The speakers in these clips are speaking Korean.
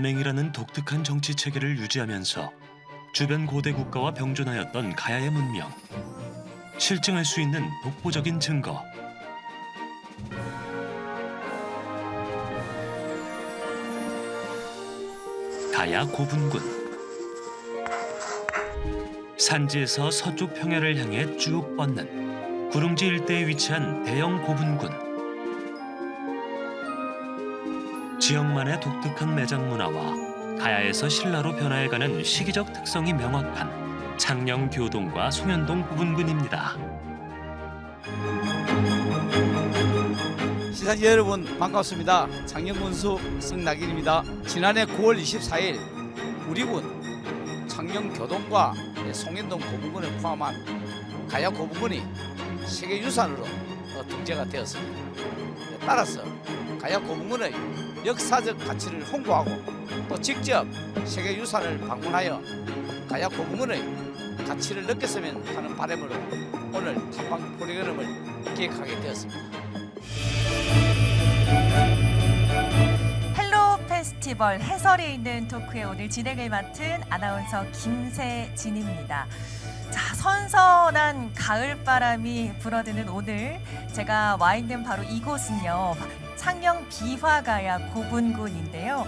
연맹이라는 독특한 정치 체계를 유지하면서 주변 고대 국가와 병존하였던 가야의 문명. 실증할 수 있는 독보적인 증거. 가야 고분군. 산지에서 서쪽 평야를 향해 쭉 뻗는 구릉지 일대에 위치한 대형 고분군. 지역만의 독특한 매장 문화와 가야에서 신라로 변화해가는 시기적 특성이 명확한 창녕 교동과 송현동 고분군입니다. 시사지 여러분 반갑습니다. 창녕군수 성낙인입니다. 지난해 9월 24일 우리 군 창녕교동과 송현동 고분군을 포함한 가야 고분군이 세계유산으로 등재가 되었습니다. 따라서 가야 고분군의 역사적 가치를 홍보하고 또 직접 세계유산을 방문하여 가야 고분군의 가치를 느꼈으면 하는 바람으로 오늘 탐방 프로그램을 기획하게 되었습니다. 헬로 페스티벌 해설에 있는 토크에 오늘 진행을 맡은 아나운서 김세진입니다. 자, 선선한 가을바람이 불어드는 오늘 제가 와 있는 바로 이곳은요. 창녕 비화가야 고분군인데요.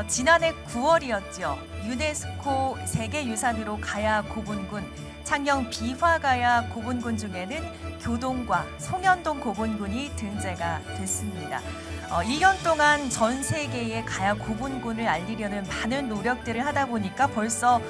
지난해 9월이었죠. 유네스코 세계유산으로 가야 고분군, 창녕 비화가야 고분군 중에는 교동과 송현동 고분군이 등재가 됐습니다. 1년 동안 전 세계의 가야 고분군을 알리려는 많은 노력들을 하다 보니까 벌써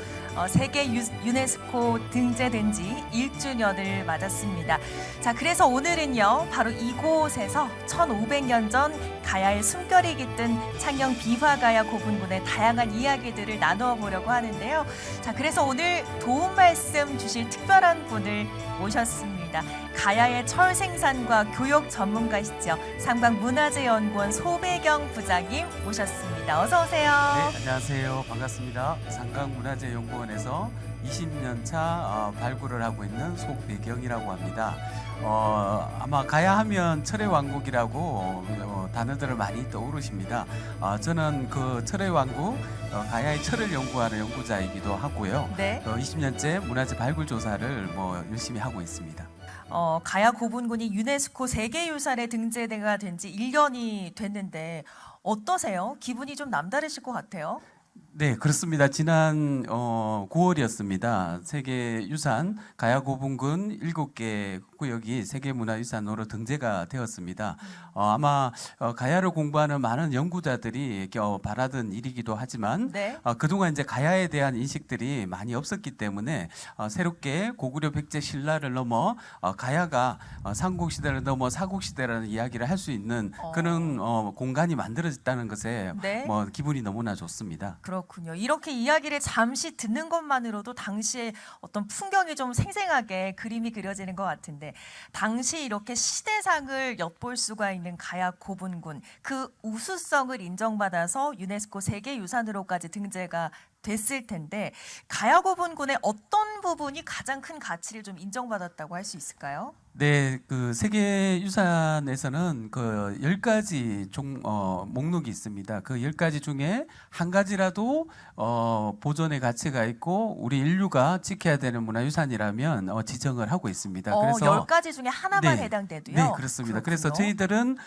세계 유네스코 등재된 지 1주년을 맞았습니다. 자, 그래서 오늘은요, 바로 이곳에서 1500년 전 가야의 숨결이 깃든 창녕 비화가야 고분군의 다양한 이야기들을 나누어 보려고 하는데요. 자, 그래서 오늘 도움 말씀 주실 특별한 분을 모셨습니다. 가야의 철 생산과 교육 전문가시죠. 상방문화재연구원 소배경 부장님 모셨습니다. 어서 오세요. 네, 안녕하세요. 반갑습니다. 상강문화재연구원에서 20년 차 발굴을 하고 있는 소배경이라고 합니다. 아마 가야 하면 철의 왕국이라고 단어들을 많이 떠오르십니다. 저는 그 철의 왕국 가야의 철을 연구하는 연구자이기도 하고요. 네. 20년째 문화재 발굴 조사를 열심히 하고 있습니다. 가야 고분군이 유네스코 세계유산에 등재가 된 지 1년이 됐는데 어떠세요? 기분이 좀 남다르실 것 같아요. 네, 그렇습니다. 지난 9월이었습니다. 세계유산 가야 고분군 7개 구역이 세계문화유산으로 등재가 되었습니다. 아마 가야를 공부하는 많은 연구자들이 바라던 일이기도 하지만 네. 그동안 이제 가야에 대한 인식들이 많이 없었기 때문에 새롭게 고구려 백제 신라를 넘어 가야가 삼국시대를 넘어 사국시대라는 이야기를 할 수 있는 그런 공간이 만들어졌다는 것에 네. 기분이 너무나 좋습니다. 그렇군요. 이렇게 이야기를 잠시 듣는 것만으로도 당시의 어떤 풍경이 좀 생생하게 그림이 그려지는 것 같은데 당시 이렇게 시대상을 엿볼 수가 있는 가야 고분군, 그 우수성을 인정받아서 유네스코 세계유산으로까지 등재가 됐을 텐데 가야 고분군의 어떤 부분이 가장 큰 가치를 좀 인정받았다고 할 수 있을까요? 네, 그 세계유산에서는 그 10가지 목록이 있습니다. 그 10가지 중에 한 가지라도 보존의 가치가 있고 우리 인류가 지켜야 되는 문화유산이라면 지정을 하고 있습니다. 그래서 10가지 중에 하나만 네, 해당돼도요? 네, 그렇습니다. 그렇군요. 그래서 저희들은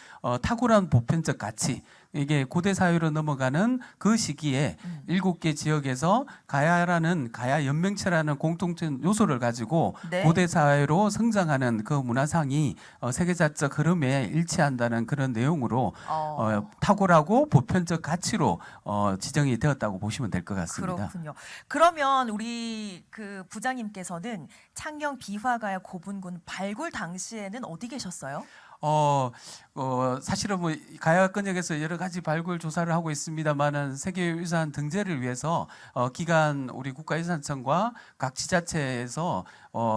탁월한 보편적 가치, 이게 고대 사회로 넘어가는 그 시기에 7개 지역에서 가야라는 가야 연맹체라는 공통된 요소를 가지고 네. 고대 사회로 성장하는 그 문화상이 세계사적 흐름에 일치한다는 그런 내용으로 탁월하고 보편적 가치로 지정이 되었다고 보시면 될 것 같습니다. 그렇군요. 그러면 우리 그 부장님께서는 창녕 비화가야 고분군 발굴 당시에는 어디 계셨어요? 사실은 가야 근역에서 여러 가지 발굴 조사를 하고 있습니다만은 세계유산 등재를 위해서 기간 우리 국가유산청과 각 지자체에서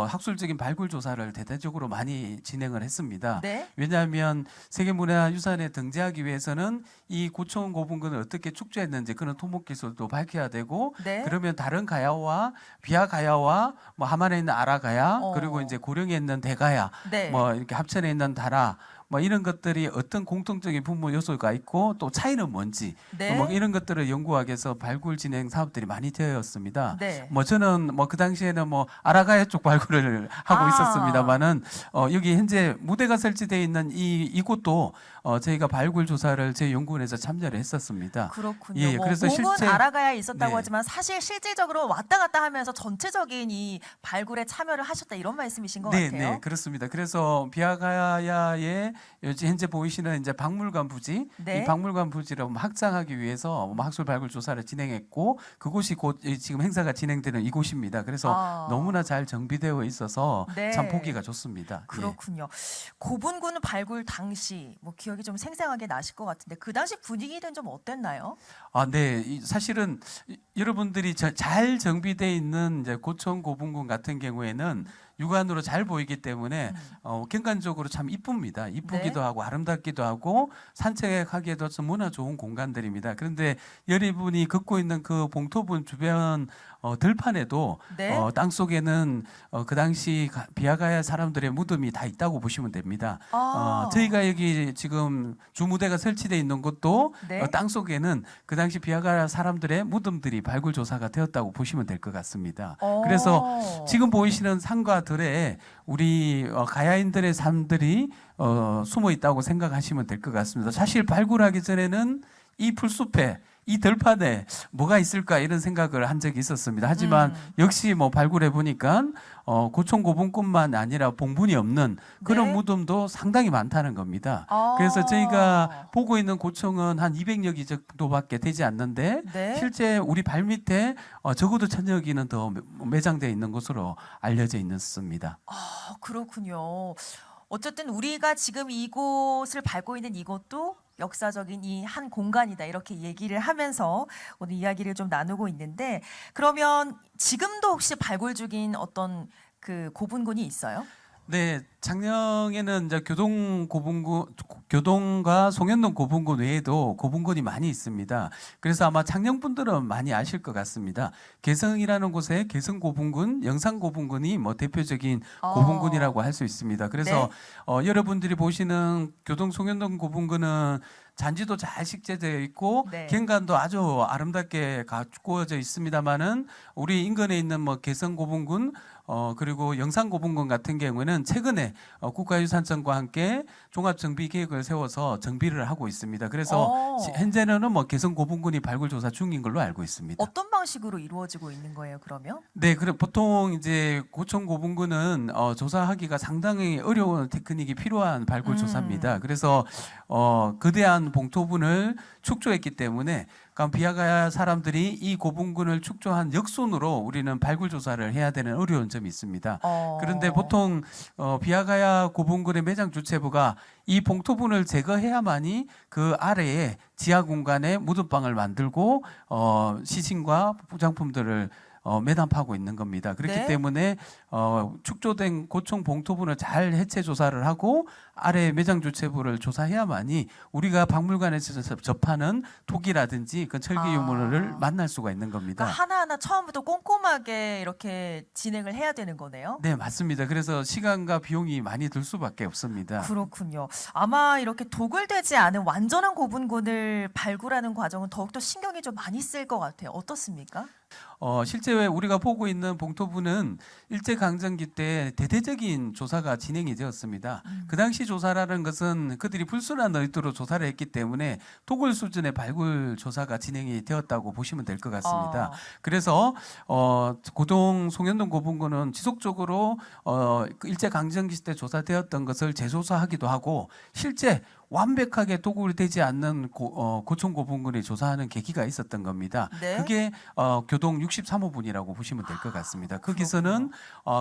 학술적인 발굴 조사를 대대적으로 많이 진행을 했습니다. 네. 왜냐하면 세계문화유산에 등재하기 위해서는 이 고청 고분군을 어떻게 축조했는지 그런 토목 기술도 밝혀야 되고 네. 그러면 다른 가야와 비하 가야와 하만에 있는 아라 가야 그리고 이제 고령에 있는 대가야 네. 이렇게 합천에 있는 다라 뭐 이런 것들이 어떤 공통적인 분모 요소가 있고 또 차이는 뭔지 네. 뭐 이런 것들을 연구하기 위해서 발굴 진행 사업들이 많이 되었습니다. 네. 뭐 저는 뭐 그 당시에는 뭐 아라가야 쪽 발굴을 하고 있었습니다만은 여기 현재 무대가 설치되어 있는 이곳도 저희가 발굴 조사를 제 연구원에서 참여를 했었습니다. 그렇군요. 예, 뭐 그래서 몸은 실제- 아라가야에 있었다고 네. 하지만 사실 실질적으로 왔다 갔다 하면서 전체적인 이 발굴에 참여를 하셨다 이런 말씀이신 것 네, 같아요. 네, 그렇습니다. 그래서 비아가야의 현재 보이시는 이제 박물관 부지, 네. 이 박물관 부지를 확장하기 위해서 학술 발굴 조사를 진행했고 그곳이 곧 지금 행사가 진행되는 이곳입니다. 그래서 너무나 잘 정비되어 있어서 네. 참 보기가 좋습니다. 예. 그렇군요. 고분군 발굴 당시 뭐 기억이 좀 생생하게 나실 것 같은데 그 당시 분위기는 좀 어땠나요? 네. 사실은 여러분들이 잘 정비되어 있는 이제 고청 고분군 같은 경우에는 육안으로 잘 보이기 때문에 객관적으로 참 이쁩니다. 이쁘기도 네. 하고 아름답기도 하고 산책하기에도 너무나 좋은 공간들입니다. 그런데 여러분이 걷고 있는 그 봉토분 주변 들판에도 네. 땅 속에는 그 당시 비아가야 사람들의 무덤이 다 있다고 보시면 됩니다. 저희가 여기 지금 주무대가 설치되어 있는 곳도 네. 땅 속에는 그 당시 비아가야 사람들의 무덤들이 발굴 조사가 되었다고 보시면 될 것 같습니다. 그래서 지금 보이시는 산과 들에 우리 가야인들의 삶들이 숨어 있다고 생각하시면 될 것 같습니다. 사실 발굴하기 전에는 이 풀숲에 이 들판에 뭐가 있을까 이런 생각을 한 적이 있었습니다. 하지만 역시 뭐 발굴해 보니까 고총 고분뿐만 아니라 봉분이 없는 그런 네. 무덤도 상당히 많다는 겁니다. 그래서 저희가 보고 있는 고총은 한 200여 기 정도밖에 되지 않는데 네. 실제 우리 발 밑에 적어도 1000여 기는 더 매장되어 있는 것으로 알려져 있습니다. 그렇군요. 어쨌든 우리가 지금 이곳을 밟고 있는 이곳도 역사적인 이 한 공간이다 이렇게 얘기를 하면서 오늘 이야기를 좀 나누고 있는데 그러면 지금도 혹시 발굴 중인 어떤 그 고분군이 있어요? 네, 작년에는 이제 교동과 송현동 고분군 외에도 고분군이 많이 있습니다. 그래서 아마 작년 분들은 많이 아실 것 같습니다. 개성이라는 곳에 개성 고분군, 영산 고분군이 뭐 대표적인 고분군이라고 할 수 있습니다. 그래서 여러분들이 보시는 교동 송현동 고분군은 잔지도 잘 식재되어 있고 네. 경관도 아주 아름답게 가꾸어져 있습니다만은 우리 인근에 있는 뭐 개성 고분군 그리고 영산 고분군 같은 경우에는 최근에 국가유산청과 함께 종합정비 계획을 세워서 정비를 하고 있습니다. 그래서 현재는 뭐 개성 고분군이 발굴 조사 중인 걸로 알고 있습니다. 어떤 방식으로 이루어지고 있는 거예요, 그러면? 네, 그래 보통 이제 고총 고분군은 조사하기가 상당히 어려운 테크닉이 필요한 발굴 조사입니다. 그래서 거대한 봉토분을 축조했기 때문에 비아가야 사람들이 이 고분군을 축조한 역순으로 우리는 발굴 조사를 해야 되는 어려운 점이 있습니다. 그런데 보통 비아가야 고분군의 매장 주체부가 이 봉토분을 제거해야만이 그 아래에 지하 공간에 무덤방을 만들고 시신과 부장품들을 매담하고 있는 겁니다. 그렇기 네. 때문에 축조된 고총 봉토분을 잘 해체 조사를 하고 아래 매장 주체부를 조사해야만이 우리가 박물관에서 접하는 토기라든지 그 철기 유물을 만날 수가 있는 겁니다. 그러니까 하나하나 처음부터 꼼꼼하게 이렇게 진행을 해야 되는 거네요. 네, 맞습니다. 그래서 시간과 비용이 많이 들 수밖에 없습니다. 그렇군요. 아마 이렇게 도굴되지 않은 완전한 고분군을 발굴하는 과정은 더욱더 신경이 좀 많이 쓸 것 같아요. 어떻습니까? 실제 우리가 보고 있는 봉토분은 일제강점기 때 대대적인 조사가 진행이 되었습니다. 그 당시 조사라는 것은 그들이 불순한 의도로 조사를 했기 때문에 도굴 수준의 발굴 조사가 진행이 되었다고 보시면 될 것 같습니다. 그래서 고동 송현동 고분군은 지속적으로 일제강점기 때 조사되었던 것을 재조사하기도 하고 실제 완벽하게 도굴되지 않는 고총 고분군을 조사하는 계기가 있었던 겁니다. 네. 그게 교동 63호분이라고 보시면 될 것 같습니다. 거기서는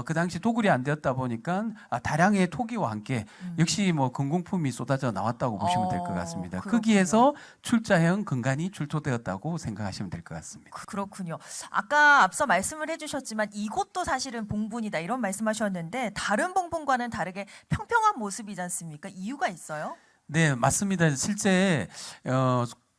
그 당시 도굴이 안 되었다 보니까 다량의 토기와 함께 역시 뭐 건공품이 쏟아져 나왔다고 보시면 될 것 같습니다. 그렇군요. 거기에서 출자형 근간이 출토되었다고 생각하시면 될 것 같습니다. 그렇군요. 아까 앞서 말씀을 해주셨지만 이곳도 사실은 봉분이다 이런 말씀하셨는데 다른 봉분과는 다르게 평평한 모습이지 않습니까? 이유가 있어요? 네, 맞습니다. 실제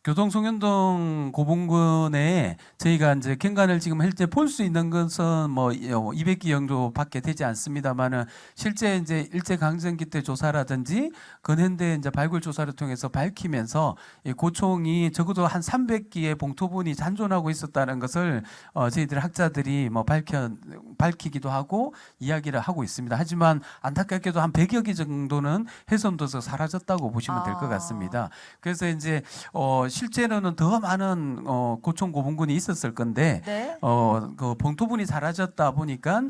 교동 송현동 고분군에 저희가 이제 경관을 지금 현재 볼 수 있는 것은 뭐 200기 정도밖에 되지 않습니다만은 실제 이제 일제 강점기 때 조사라든지 근현대 이제 발굴 조사를 통해서 밝히면서 이 고총이 적어도 한 300기의 봉토분이 잔존하고 있었다는 것을 저희들 학자들이 뭐 밝히기도 하고 이야기를 하고 있습니다. 하지만 안타깝게도 한 100여 기 정도는 훼손돼서 사라졌다고 보시면 될 것 같습니다. 그래서 이제 실제로는 더 많은 고총 고분군이 있었을 건데 네. 그 봉토분이 사라졌다 보니까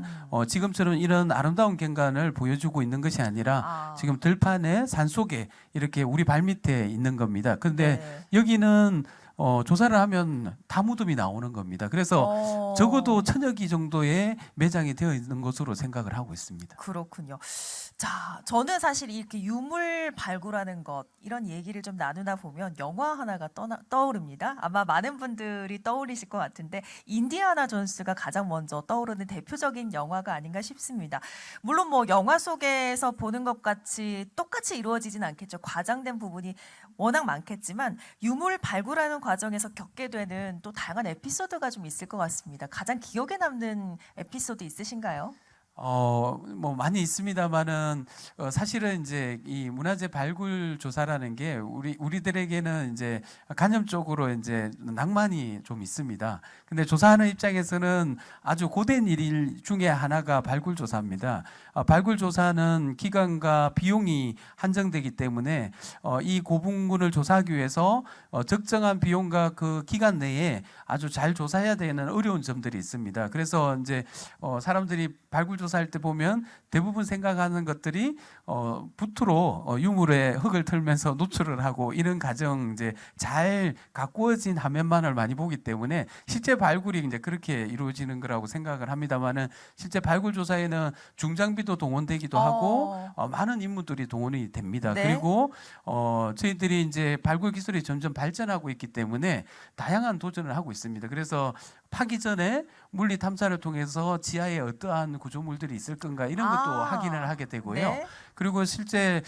지금처럼 이런 아름다운 경관을 보여주고 있는 것이 아니라 지금 들판에 산속에 이렇게 우리 발밑에 있는 겁니다. 그런데 네. 여기는 조사를 하면 다 무덤이 나오는 겁니다. 그래서 적어도 1000여 기 정도의 매장이 되어 있는 것으로 생각을 하고 있습니다. 그렇군요. 자, 저는 사실 이렇게 유물 발굴하는 것 이런 얘기를 좀 나누다 보면 영화 하나가 떠오릅니다. 아마 많은 분들이 떠올리실 것 같은데 인디아나 존스가 가장 먼저 떠오르는 대표적인 영화가 아닌가 싶습니다. 물론 뭐 영화 속에서 보는 것 같이 똑같이 이루어지진 않겠죠. 과장된 부분이 워낙 많겠지만 유물 발굴하는 과정에서 겪게 되는 또 다양한 에피소드가 좀 있을 것 같습니다. 가장 기억에 남는 에피소드 있으신가요? 뭐 많이 있습니다만은 사실은 이제 이 문화재 발굴 조사라는 게 우리들에게는 이제 간접적으로 이제 낭만이 좀 있습니다. 근데 조사하는 입장에서는 아주 고된 일 중에 하나가 발굴 조사입니다. 발굴 조사는 기간과 비용이 한정되기 때문에 이 고분군을 조사하기 위해서 적정한 비용과 그 기간 내에 아주 잘 조사해야 되는 어려운 점들이 있습니다. 그래서 이제 사람들이 발굴 조사할 때 보면 대부분 생각하는 것들이 부트로 유물에 흙을 털면서 노출을 하고 이런 과정 이제 잘 가꾸어진 화면만을 많이 보기 때문에 실제 발굴이 이제 그렇게 이루어지는 거라고 생각을 합니다만은 실제 발굴 조사에는 중장비도 동원되기도 하고 많은 인물들이 동원이 됩니다. 네. 그리고 저희들이 이제 발굴 기술이 점점 발전하고 있기 때문에 다양한 도전을 하고 있습니다. 그래서 파기 전에 물리 탐사를 통해서 지하에 어떠한 구조물들이 있을 건가 이런 것도 확인을 하게 되고요. 네. 그리고 실제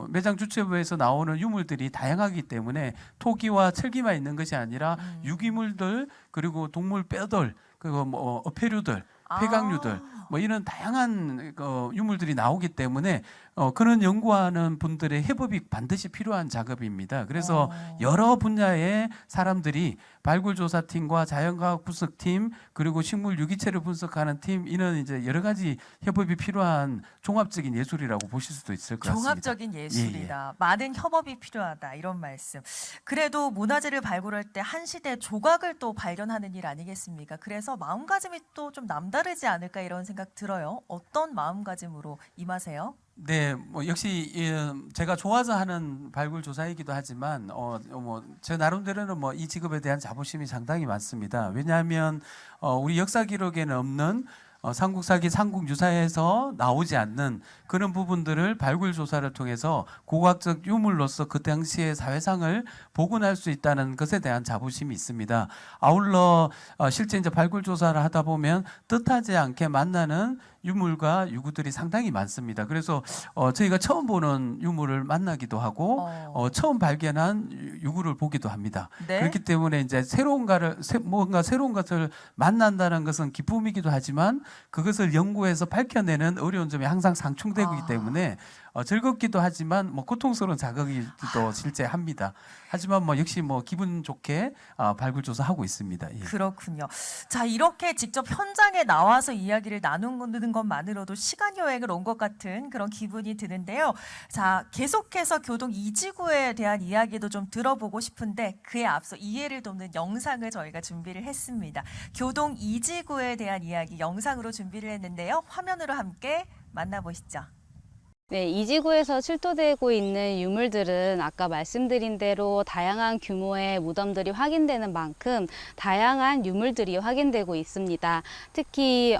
매장 주체부에서 나오는 유물들이 다양하기 때문에 토기와 철기만 있는 것이 아니라 유기물들 그리고 동물 뼈들 그리고 뭐 어패류들 폐각류들 뭐 이런 다양한 유물들이 나오기 때문에 그런 연구하는 분들의 협업이 반드시 필요한 작업입니다. 그래서 여러 분야의 사람들이 발굴조사팀과 자연과학 분석팀 그리고 식물 유기체를 분석하는 팀 이런 이제 여러 가지 협업이 필요한 종합적인 예술이라고 보실 수도 있을 것 같습니다. 종합적인 예술이다. 많은 협업이 필요하다. 이런 말씀. 그래도 문화재를 발굴할 때 한 시대 조각을 또 발견하는 일 아니겠습니까? 그래서 마음가짐이 또 좀 남다르지 않을까 이런 생각 들어요. 어떤 마음가짐으로 임하세요? 네, 뭐 역시 제가 좋아서 하는 발굴 조사이기도 하지만 제 나름대로는 뭐 이 직업에 대한 자부심이 상당히 많습니다. 왜냐하면 우리 역사 기록에는 없는 삼국사기 삼국유사에서 나오지 않는 그런 부분들을 발굴 조사를 통해서 고고학적 유물로서 그 당시의 사회상을 복원할 수 있다는 것에 대한 자부심이 있습니다. 아울러 실제 이제 발굴 조사를 하다 보면 뜻하지 않게 만나는 유물과 유구들이 상당히 많습니다. 그래서 저희가 처음 보는 유물을 만나기도 하고 처음 발견한 유구를 보기도 합니다. 네? 그렇기 때문에 이제 뭔가 새로운 것을 만난다는 것은 기쁨이기도 하지만 그것을 연구해서 밝혀내는 어려운 점이 항상 상충되기 때문에 즐겁기도 하지만 뭐 고통스러운 자극이기도 실제 합니다. 하지만 뭐 역시 뭐 기분 좋게 발굴 조사하고 있습니다. 예. 그렇군요. 자, 이렇게 직접 현장에 나와서 이야기를 나누는 것만으로도 시간 여행을 온 것 같은 그런 기분이 드는데요. 자, 계속해서 교동 이지구에 대한 이야기도 좀 들어보고 싶은데 그에 앞서 이해를 돕는 영상을 저희가 준비를 했습니다. 교동 이지구에 대한 이야기 영상으로 준비를 했는데요. 화면으로 함께 만나보시죠. 네, 이지구에서 출토되고 있는 유물들은 아까 말씀드린 대로 다양한 규모의 무덤들이 확인되는 만큼 다양한 유물들이 확인되고 있습니다. 특히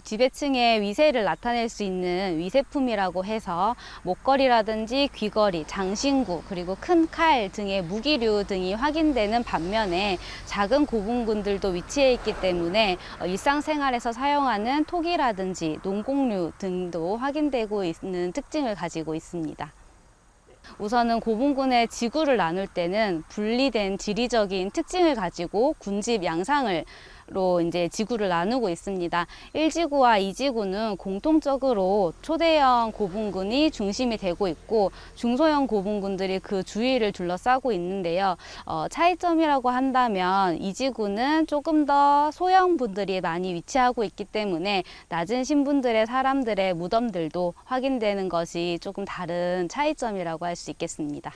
지배층의 위세를 나타낼 수 있는 위세품이라고 해서 목걸이라든지 귀걸이, 장신구, 그리고 큰 칼 등의 무기류 등이 확인되는 반면에 작은 고분군들도 위치해 있기 때문에 일상생활에서 사용하는 토기라든지 농공류 등도 확인되고 있는 특징을 가지고 있습니다. 우선은 고분군의 지구를 나눌 때는 분리된 지리적인 특징을 가지고 군집 양상을 로 이제 지구를 나누고 있습니다. 1지구와 2지구는 공통적으로 초대형 고분군이 중심이 되고 있고 중소형 고분군들이 그 주위를 둘러싸고 있는데요. 차이점이라고 한다면 2지구는 조금 더 소형 분들이 많이 위치하고 있기 때문에 낮은 신분들의 사람들의 무덤들도 확인되는 것이 조금 다른 차이점이라고 할 수 있겠습니다.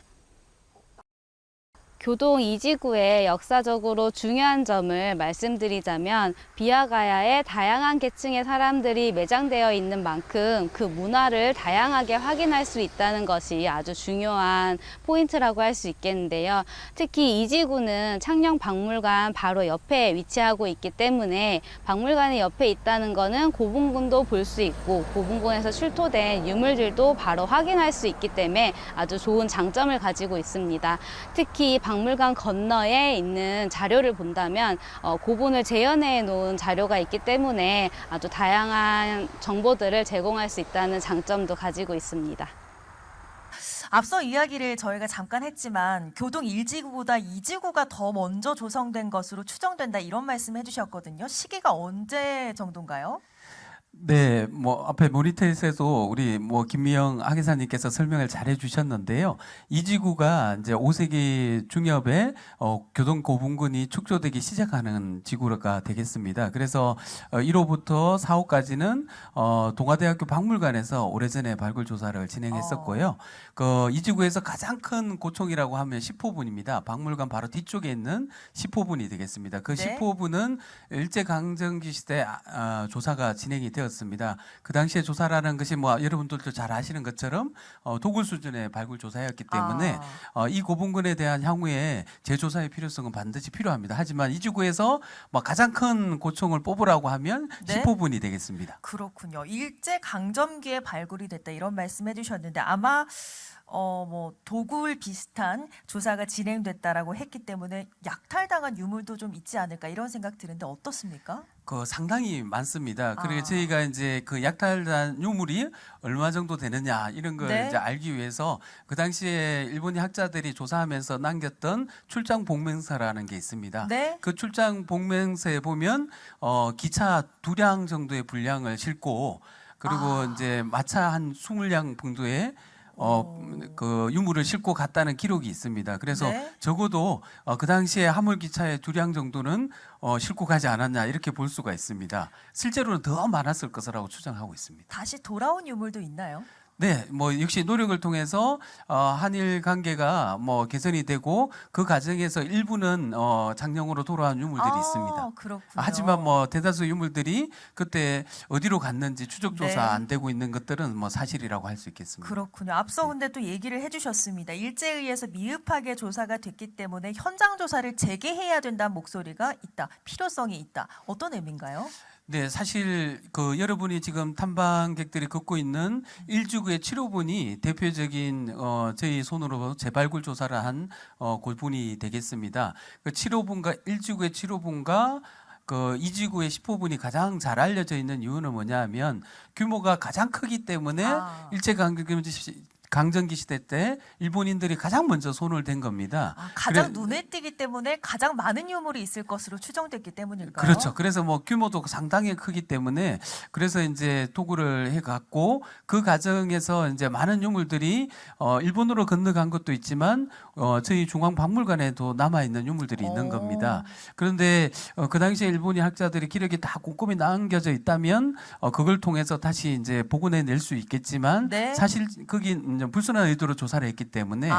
교동 2지구의 역사적으로 중요한 점을 말씀드리자면 비아가야에 다양한 계층의 사람들이 매장되어 있는 만큼 그 문화를 다양하게 확인할 수 있다는 것이 아주 중요한 포인트라고 할 수 있겠는데요. 특히 2지구는 창녕박물관 바로 옆에 위치하고 있기 때문에 박물관이 옆에 있다는 것은 고분군도 볼 수 있고 고분군에서 출토된 유물들도 바로 확인할 수 있기 때문에 아주 좋은 장점을 가지고 있습니다. 특히 박물관 건너에 있는 자료를 본다면 고분을 재현해 놓은 자료가 있기 때문에 아주 다양한 정보들을 제공할 수 있다는 장점도 가지고 있습니다. 앞서 이야기를 저희가 잠깐 했지만 교동 1지구보다 2지구가 더 먼저 조성된 것으로 추정된다 이런 말씀 해주셨거든요. 시기가 언제 정도인가요? 네, 뭐 앞에 모니터에서도 우리 김미영 학예사님께서 설명을 잘 해주셨는데요. 이 지구가 이제 5세기 중엽에 교동 고분군이 축조되기 시작하는 지구가 되겠습니다. 그래서 1호부터 4호까지는 동아대학교 박물관에서 오래전에 발굴 조사를 진행했었고요. 이 지구에서 가장 큰 고총이라고 하면 10호분입니다. 박물관 바로 뒤쪽에 있는 10호분이 되겠습니다. 그 네. 10호분은 일제강점기 시대 조사가 진행이 되었습니다. 그 당시에 조사라는 것이 여러분들도 잘 아시는 것처럼 도굴 수준의 발굴 조사였기 때문에 이 고분군에 대한 향후에 재조사의 필요성은 반드시 필요합니다. 하지만 이 지구에서 가장 큰 고총을 뽑으라고 하면 네? 10호분이 되겠습니다. 그렇군요. 일제 강점기에 발굴이 됐다 이런 말씀해 주셨는데 아마 도굴 비슷한 조사가 진행됐다라고 했기 때문에 약탈당한 유물도 좀 있지 않을까 이런 생각 드는데 어떻습니까? 상당히 많습니다. 그리고 저희가 이제 그 약탈단 유물이 얼마 정도 되느냐 이런 걸 네. 이제 알기 위해서 그 당시에 일본인 학자들이 조사하면서 남겼던 출장 복명서라는 게 있습니다. 네. 그 출장 복명서에 보면 기차 2량 정도의 분량을 싣고 그리고 이제 마차 한 20량 정도의 그 유물을 싣고 갔다는 기록이 있습니다. 그래서 네. 적어도 그 당시에 화물 기차의 2량 정도는 싣고 가지 않았냐 이렇게 볼 수가 있습니다. 실제로는 더 많았을 것이라고 추정하고 있습니다. 다시 돌아온 유물도 있나요? 네, 역시 노력을 통해서 한일 관계가 개선이 되고 그 과정에서 일부는 장령으로 돌아온 유물들이 있습니다. 그렇군요. 하지만 대다수 유물들이 그때 어디로 갔는지 추적 조사 네. 안 되고 있는 것들은 사실이라고 할 수 있겠습니다. 그렇군요. 앞서 근데 또 얘기를 해주셨습니다. 일제에 의해서 미흡하게 조사가 됐기 때문에 현장 조사를 재개해야 된다는 목소리가 있다. 필요성이 있다. 어떤 의미인가요? 네, 사실 여러분이 지금 탐방객들이 걷고 있는 1지구의 7호분이 대표적인 저희 손으로 재발굴 조사를 한 분이 되겠습니다. 그 7호분과 1지구의 7호분과 2지구의 10호분이 가장 잘 알려져 있는 이유는 뭐냐면 규모가 가장 크기 때문에 일제강점기 시대 때 일본인들이 가장 먼저 손을 댄 겁니다. 가장 눈에 띄기 때문에 가장 많은 유물이 있을 것으로 추정됐기 때문일까요? 그렇죠. 그래서 규모도 상당히 크기 때문에 그래서 이제 도굴을 해갔고 그 과정에서 이제 많은 유물들이 일본으로 건너간 것도 있지만 저희 중앙박물관에도 남아 있는 유물들이 있는 겁니다. 그런데 그 당시에 일본인 학자들이 기록이 다 꼼꼼히 남겨져 있다면 그걸 통해서 다시 이제 복원해낼 수 있겠지만 네. 사실 거기 불순한 의도로 조사를 했기 때문에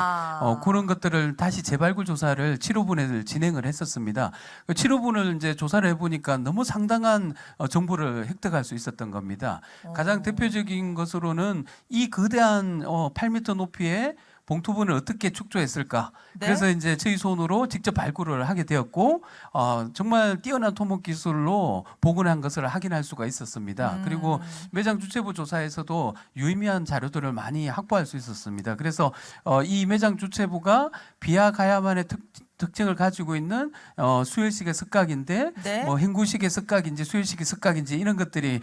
그런 것들을 다시 재발굴 조사를 7호분을 진행을 했었습니다. 7호분을 이제 조사를 해보니까 너무 상당한 정보를 획득할 수 있었던 겁니다. 가장 대표적인 것으로는 이 거대한 8m 높이의 봉투분을 어떻게 축조했을까? 네. 그래서 이제 저희 손으로 직접 발굴을 하게 되었고 정말 뛰어난 토목 기술로 복원한 것을 확인할 수가 있었습니다. 그리고 매장 주체부 조사에서도 유의미한 자료들을 많이 확보할 수 있었습니다. 그래서 이 매장 주체부가 비아가야만의 특징을 가지고 있는 수혈식의 석각인데 네. 뭐 행구식의 석각인지 수혈식의 석각인지 이런 것들이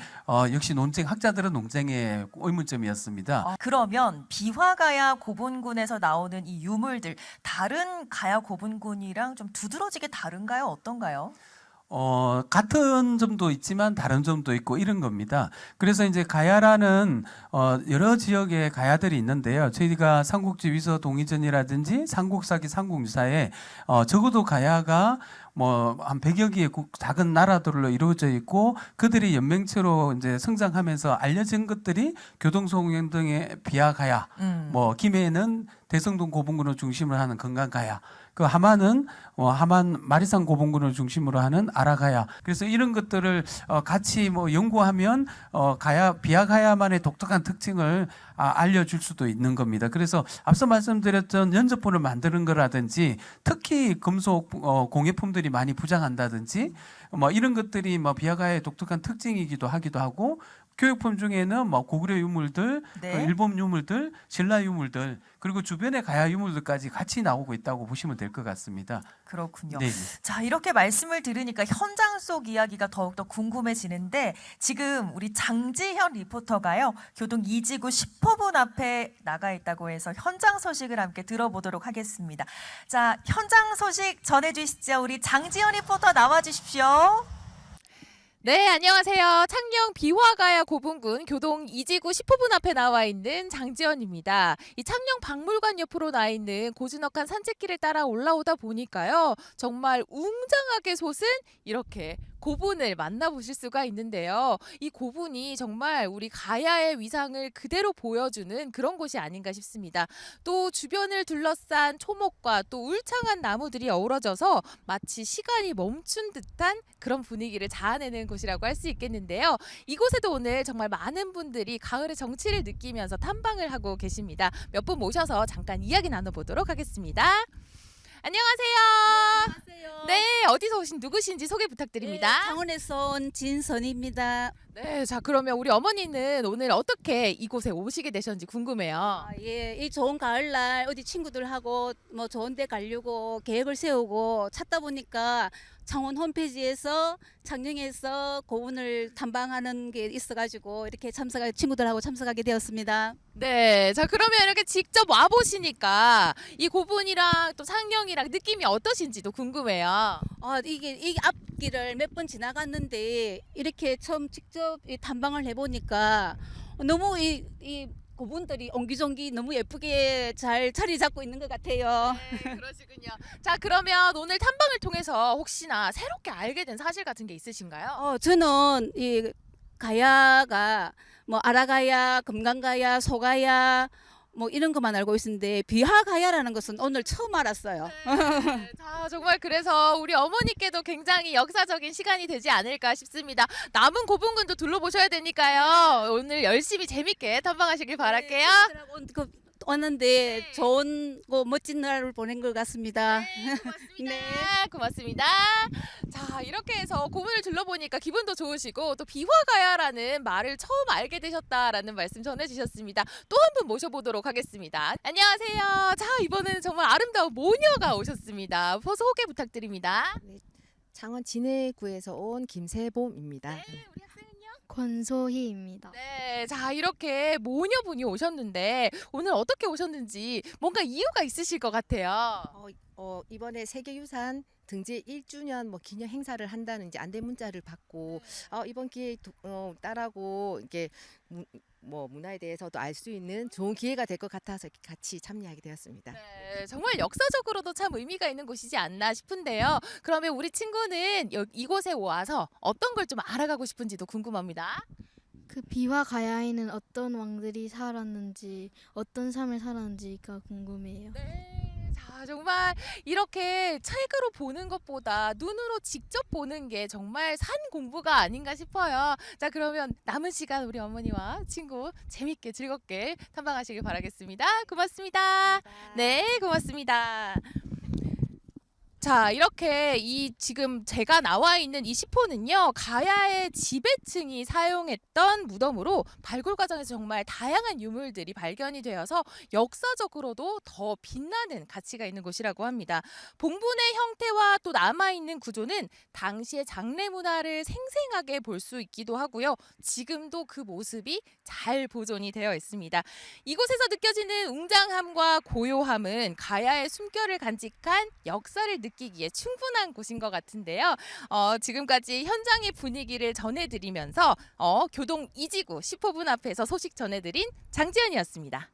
역시 학자들은 논쟁의 의문점이었습니다. 그러면 비화가야 고분군에서 나오는 이 유물들 다른 가야 고분군이랑 좀 두드러지게 다른가요? 어떤가요? 같은 점도 있지만 다른 점도 있고 이런 겁니다. 그래서 이제 가야라는 여러 지역의 가야들이 있는데요. 저희가 삼국지 위서 동의전이라든지 삼국사기 삼국유사에 적어도 가야가 뭐 한 100여 개의 작은 나라들로 이루어져 있고 그들이 연맹체로 이제 성장하면서 알려진 것들이 교동송영 등의 비하가야, 뭐 김해는 대성동 고분군을 중심으로 하는 건강가야, 그 하만은 하만 마리산 고분군을 중심으로 하는 아라가야. 그래서 이런 것들을 같이 뭐 연구하면 비하가야만의 독특한 특징을 알려줄 수도 있는 겁니다. 그래서 앞서 말씀드렸던 연접본을 만드는 거라든지 특히 금속 공예품들이 많이 부장한다든지 뭐 이런 것들이 뭐 비하가야의 독특한 특징이기도 하기도 하고 교육품 중에는 뭐 고구려 유물들, 네. 일본 유물들, 신라 유물들 그리고 주변의 가야 유물들까지 같이 나오고 있다고 보시면 될 것 같습니다. 그렇군요. 네. 자, 이렇게 말씀을 들으니까 현장 속 이야기가 더욱더 궁금해지는데 지금 우리 장지현 리포터가요. 교동 2지구 10호분 앞에 나가 있다고 해서 현장 소식을 함께 들어보도록 하겠습니다. 자, 현장 소식 전해주시죠. 우리 장지현 리포터 나와주십시오. 네, 안녕하세요. 창녕 비화가야 고분군 교동 2지구 10호분 앞에 나와 있는 장지연입니다. 이 창녕 박물관 옆으로 나 있는 고즈넉한 산책길을 따라 올라오다 보니까요. 정말 웅장하게 솟은 이렇게 고분을 만나보실 수가 있는데요. 이 고분이 정말 우리 가야의 위상을 그대로 보여주는 그런 곳이 아닌가 싶습니다. 또 주변을 둘러싼 초목과 또 울창한 나무들이 어우러져서 마치 시간이 멈춘 듯한 그런 분위기를 자아내는 곳이라고 할 수 있겠는데요. 이곳에도 오늘 정말 많은 분들이 가을의 정취를 느끼면서 탐방을 하고 계십니다. 몇 분 모셔서 잠깐 이야기 나눠보도록 하겠습니다. 안녕하세요. 네, 어디서 오신 누구신지 소개 부탁드립니다. 네, 창원에서 온 진선입니다. 네, 자 그러면 우리 어머니는 오늘 어떻게 이곳에 오시게 되셨는지 궁금해요. 예, 이 좋은 가을날 어디 친구들하고 뭐 좋은 데 가려고 계획을 세우고 찾다 보니까 창원 홈페이지에서 창녕에서 고분을 탐방하는 게 있어가지고 이렇게 친구들하고 참석하게 되었습니다. 네, 자 그러면 이렇게 직접 와 보시니까 이 고분이랑 또 창녕이랑 느낌이 어떠신지도 궁금해요. 이게 이 앞길을 몇 번 지나갔는데 이렇게 처음 직접 이 탐방을 해보니까 너무 이 고분들이 옹기종기 너무 예쁘게 잘 자리 잡고 있는 것 같아요. 네, 그러시군요. 자 그러면 오늘 탐방을 통해서 혹시나 새롭게 알게 된 사실 같은 게 있으신가요? 저는 이 가야가 뭐 아라가야, 금강가야, 소가야 뭐 이런 것만 알고 있었는데 비하가야라는 것은 오늘 처음 알았어요. 네, 자 정말 그래서 우리 어머니께도 굉장히 역사적인 시간이 되지 않을까 싶습니다. 남은 고분군도 둘러보셔야 되니까요. 오늘 열심히 재밌게 탐방하시길 바랄게요. 왔는데 좋은 멋진 날을 보낸 것 같습니다. 네, 고맙습니다. 네. 고맙습니다. 자 이렇게 해서 고분을 둘러보니까 기분도 좋으시고 또 비화가야라는 말을 처음 알게 되셨다라는 말씀 전해주셨습니다. 또 한 분 모셔보도록 하겠습니다. 안녕하세요. 자 이번에는 정말 아름다운 모녀가 오셨습니다. 소개 부탁드립니다. 창원 진해구에서 온 김세봄입니다. 네, 우리 학생은요? 권소희입니다. 네, 자 이렇게 모녀분이 오셨는데 오늘 어떻게 오셨는지 뭔가 이유가 있으실 것 같아요. 이번에 세계유산 등재 1주년 기념 행사를 한다는 이제 안내 문자를 받고 이번 기회에 딸하고 이게 문화에 대해서도 알 수 있는 좋은 기회가 될 것 같아서 같이 참여하게 되었습니다. 네, 정말 역사적으로도 참 의미가 있는 곳이지 않나 싶은데요. 그러면 우리 친구는 이곳에 와서 어떤 걸 좀 알아가고 싶은지도 궁금합니다. 그 비화 가야에는 어떤 왕들이 살았는지 어떤 삶을 살았는지가 궁금해요. 네, 자 정말 이렇게 책으로 보는 것보다 눈으로 직접 보는 게 정말 산 공부가 아닌가 싶어요. 자 그러면 남은 시간 우리 어머니와 친구 재밌게 즐겁게 탐방하시길 바라겠습니다. 고맙습니다. 네, 고맙습니다. 자, 이렇게 지금 제가 나와 있는 이 시포는요, 가야의 지배층이 사용했던 무덤으로 발굴 과정에서 정말 다양한 유물들이 발견이 되어서 역사적으로도 더 빛나는 가치가 있는 곳이라고 합니다. 봉분의 형태와 또 남아있는 구조는 당시의 장례 문화를 생생하게 볼 수 있기도 하고요. 지금도 그 모습이 잘 보존이 되어 있습니다. 이곳에서 느껴지는 웅장함과 고요함은 가야의 숨결을 간직한 역사를 느끼기에 충분한 곳인 것 같은데요. 지금까지 현장의 분위기를 전해드리면서 교동 이지구 10호분 앞에서 소식 전해드린 장지연이었습니다.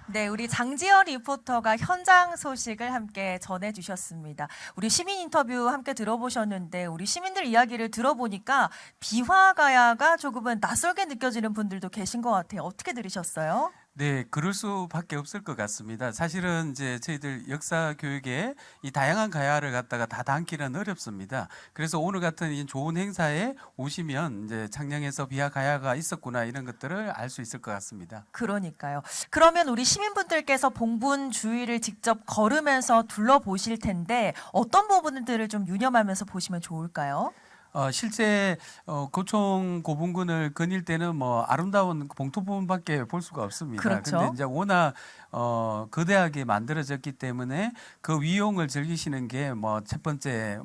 네, 우리 장지연 리포터가 현장 소식을 함께 전해주셨습니다. 우리 시민 인터뷰 함께 들어보셨는데 우리 시민들 이야기를 들어보니까 비화가야가 조금은 낯설게 느껴지는 분들도 계신 것 같아요. 어떻게 들으셨어요? 네, 그럴 수밖에 없을 것 같습니다. 사실은 이제 저희들 역사 교육에 이 다양한 가야를 갖다가 다 담기는 어렵습니다. 그래서 오늘 같은 이 좋은 행사에 오시면 이제 창녕에서 비화 가야가 있었구나 이런 것들을 알 수 있을 것 같습니다. 그러니까요. 그러면 우리 시민분들께서 봉분 주위를 직접 걸으면서 둘러보실 텐데 어떤 부분들을 좀 유념하면서 보시면 좋을까요? 실제 고총 고분군을 거닐 때는 뭐 아름다운 봉토 부분밖에 볼 수가 없습니다. 그렇죠. 근데 이제 워낙 거대하게 만들어졌기 때문에 그 위용을 즐기시는 게 뭐 첫 번째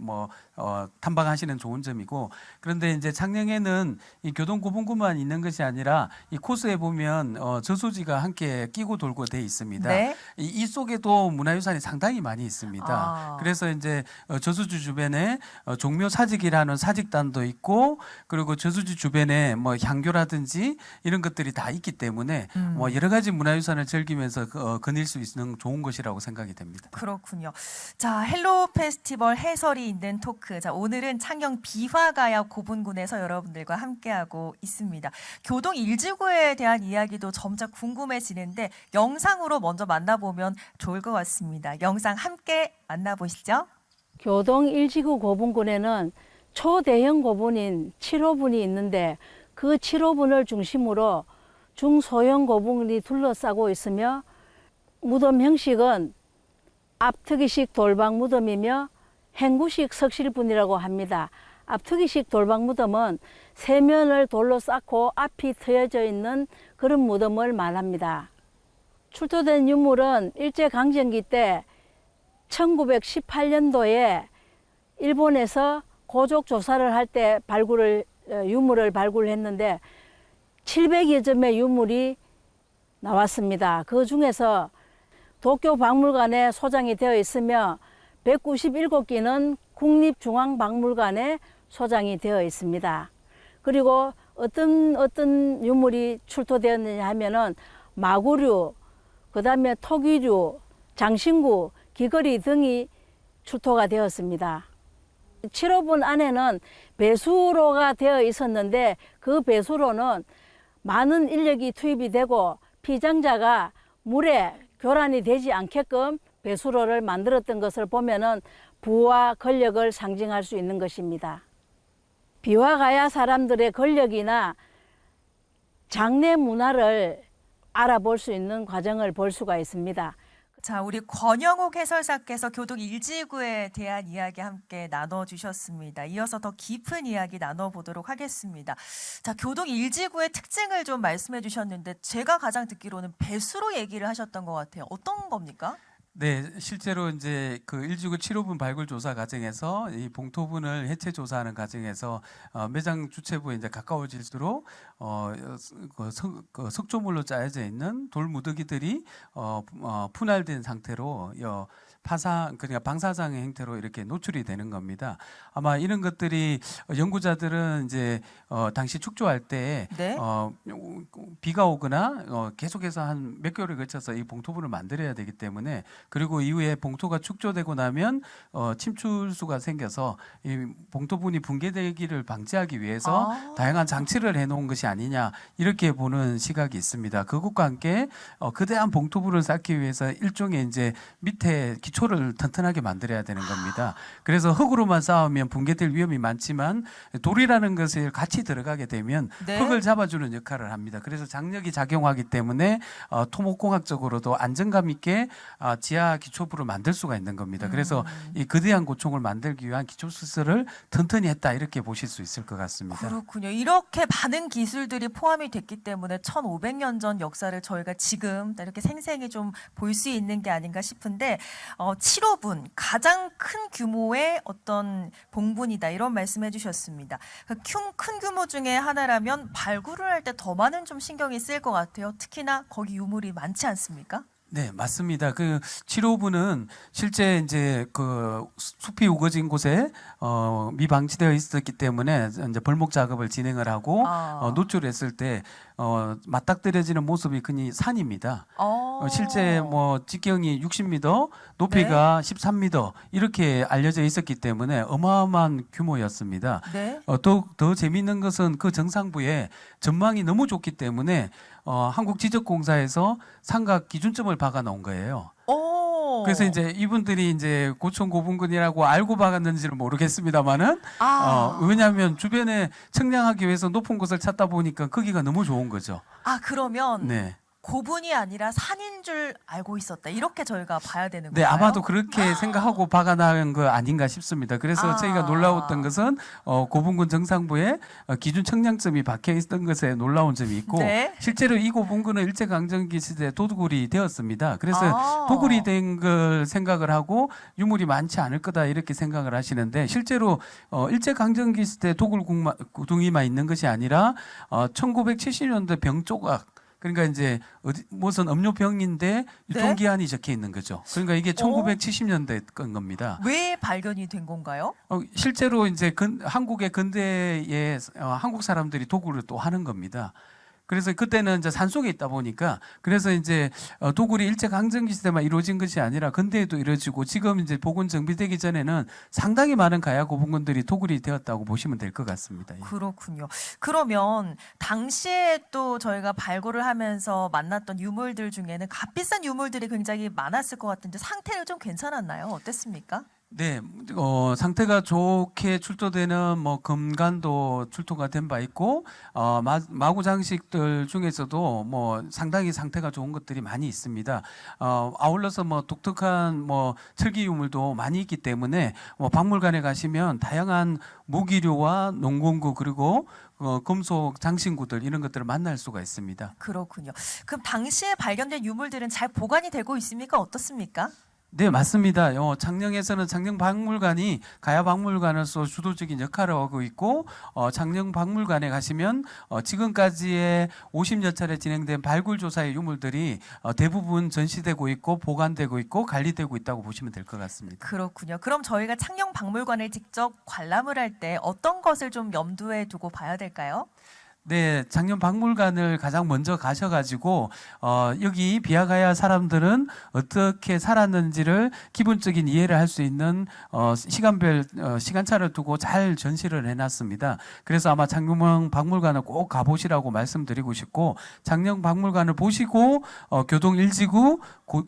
탐방하시는 좋은 점이고, 그런데 이제 창녕에는 이 교동 고분군만 있는 것이 아니라 이 코스에 보면 저수지가 함께 끼고 돌고 돼 있습니다. 네. 이 속에도 문화유산이 상당히 많이 있습니다. 그래서 이제 저수지 주변에 종묘 사직이라는 사직단도 있고, 그리고 저수지 주변에 뭐 향교라든지 이런 것들이 다 있기 때문에 뭐 여러 가지 문화유산을 즐기면서 거닐 수 있는 좋은 것이라고 생각이 됩니다. 그렇군요. 자, 헬로 페스티벌 해설이 있는 토크. 자, 오늘은 창녕 비화가야 고분군에서 여러분들과 함께하고 있습니다. 교동 일지구에 대한 이야기도 점차 궁금해지는데 영상으로 먼저 만나보면 좋을 것 같습니다. 영상 함께 만나보시죠. 교동 일지구 고분군에는 초대형 고분인 7호분이 있는데 그 7호분을 중심으로 중소형 고분이 둘러싸고 있으며 무덤 형식은 앞트기식 돌방 무덤이며 행구식 석실분이라고 합니다. 앞트기식 돌방 무덤은 세면을 돌로 쌓고 앞이 트여져 있는 그런 무덤을 말합니다. 출토된 유물은 일제강점기 때 1918년도에 일본에서 고족 조사를 할 때 유물을 발굴했는데 700여 점의 유물이 나왔습니다. 그 중에서 도쿄박물관에 소장이 되어 있으며 197개는 국립중앙박물관에 소장이 되어 있습니다. 그리고 어떤 유물이 출토되었느냐 하면은 마구류, 그다음에 토기류, 장신구, 귀걸이 등이 출토가 되었습니다. 7호분 안에는 배수로가 되어 있었는데 그 배수로는 많은 인력이 투입이 되고 피장자가 물에 교란이 되지 않게끔 배수로를 만들었던 것을 보면은 부와 권력을 상징할 수 있는 것입니다. 비화가야 사람들의 권력이나 장례 문화를 알아볼 수 있는 과정을 볼 수가 있습니다. 자, 우리 권영욱 해설사께서 교동 일지구에 대한 이야기 함께 나눠주셨습니다. 이어서 더 깊은 이야기 나눠보도록 하겠습니다. 자, 교동 일지구의 특징을 좀 말씀해 주셨는데 제가 가장 듣기로는 배수로 얘기를 하셨던 것 같아요. 어떤 겁니까? 네, 실제로 이제 그 일지구 7호분 발굴 조사 과정에서 이 봉토분을 해체 조사하는 과정에서 매장 주체부에 이제 가까워질수록 석조물로 짜여져 있는 돌 무더기들이 분할된 상태로 그러니까 방사장의 형태로 이렇게 노출이 되는 겁니다. 아마 이런 것들이 연구자들은 이제 당시 축조할 때 네. 비가 오거나 계속해서 한 몇 개월에 걸쳐서 이 봉토분을 만들어야 되기 때문에, 그리고 이후에 봉토가 축조되고 나면 침출수가 생겨서 이 봉토분이 붕괴되기를 방지하기 위해서 다양한 장치를 해놓은 것이 아니냐 이렇게 보는 시각이 있습니다. 그것과 함께 거대한 봉토분을 쌓기 위해서 일종의 이제 밑에 기초를 튼튼하게 만들어야 되는 겁니다. 그래서 흙으로만 쌓으면 붕괴될 위험이 많지만 돌이라는 것을 같이 들어가게 되면 네. 흙을 잡아주는 역할을 합니다. 그래서 장력이 작용하기 때문에 토목공학적으로도 안정감 있게 지하 기초부를 만들 수가 있는 겁니다. 그래서 이 거대한 고총을 만들기 위한 기초 수술을 튼튼히 했다 이렇게 보실 수 있을 것 같습니다. 그렇군요. 이렇게 많은 기술들이 포함이 됐기 때문에 1500년 전 역사를 저희가 지금 이렇게 생생히 좀 볼 수 있는 게 아닌가 싶은데 7호분 가장 큰 규모의 어떤 봉분이다 이런 말씀해 주셨습니다. 큰 규모 중에 하나라면 발굴을 할 때 더 많은 좀 신경이 쓰일 것 같아요. 특히나 거기 유물이 많지 않습니까? 네, 맞습니다. 그 7호분은 실제 이제 그 숲이 우거진 곳에 미방치되어 있었기 때문에 이제 벌목 작업을 진행을 하고 노출했을 때 맞닥뜨려지는 모습이 흔히 산입니다. 실제 뭐 직경이 60m, 높이가 13m 이렇게 알려져 있었기 때문에 어마어마한 규모였습니다. 네. 더 재미있는 것은 그 정상부에 전망이 너무 좋기 때문에 한국지적공사에서 삼각 기준점을 박아 놓은 거예요. 그래서 이제 이분들이 이제 고총 고분근이라고 알고 박았는지는 모르겠습니다만은 왜냐하면 주변에 청량하기 위해서 높은 곳을 찾다 보니까 거기가 너무 좋은 거죠. 그러면 네. 고분이 아니라 산인 줄 알고 있었다. 이렇게 저희가 봐야 되는 네, 건가요? 아마도 그렇게 생각하고 박아나간 거 아닌가 싶습니다. 그래서 저희가 놀라웠던 것은 고분군 정상부에 기준 청량점이 박혀 있던 것에 놀라운 점이 있고 네. 실제로 이 고분군은 일제강점기 시대 도굴이 되었습니다. 그래서 도굴이 된 걸 생각을 하고 유물이 많지 않을 거다 이렇게 생각을 하시는데 실제로 일제강점기 시대 도굴구둥이만 있는 것이 아니라 1970년대 병 조각 그러니까 이제 무슨 음료병인데 유통기한이 적혀 있는 거죠. 그러니까 이게 1970년대 건 겁니다. 왜 발견이 된 건가요? 실제로 이제 한국의 근대에 한국 사람들이 도굴을 또 하는 겁니다. 그래서 그때는 이제 산속에 있다 보니까 그래서 이제 도굴이 일제강점기 시대만 이루어진 것이 아니라 근대에도 이루어지고 지금 이제 복원 정비되기 전에는 상당히 많은 가야 고분군들이 도굴이 되었다고 보시면 될 것 같습니다. 그렇군요. 그러면 당시에 또 저희가 발굴을 하면서 만났던 유물들 중에는 값비싼 유물들이 굉장히 많았을 것 같은데 상태는 좀 괜찮았나요? 어땠습니까? 네, 상태가 좋게 출토되는 뭐 금관도 출토가 된 바 있고 마구 장식들 중에서도 뭐 상당히 상태가 좋은 것들이 많이 있습니다. 아울러서 뭐 독특한 뭐 철기 유물도 많이 있기 때문에 박물관에 가시면 다양한 무기류와 농공구 그리고 금속 장신구들 이런 것들을 만날 수가 있습니다. 그렇군요. 그럼 당시에 발견된 유물들은 잘 보관이 되고 있습니까? 어떻습니까? 네, 맞습니다. 창녕에서는 창녕박물관이 가야박물관으로서 주도적인 역할을 하고 있고 창녕박물관에 가시면 지금까지의 50여 차례 진행된 발굴조사의 유물들이 대부분 전시되고 있고 보관되고 있고 관리되고 있다고 보시면 될 것 같습니다. 그렇군요. 그럼 저희가 창녕박물관을 직접 관람을 할 때 어떤 것을 좀 염두에 두고 봐야 될까요? 네, 창녕박물관을 가장 먼저 가셔가지고 여기 비아가야 사람들은 어떻게 살았는지를 기본적인 이해를 할 수 있는 시간별 시간차를 두고 잘 전시를 해놨습니다. 그래서 아마 창녕박물관을 꼭 가보시라고 말씀드리고 싶고 창녕박물관을 보시고 교동 1지구,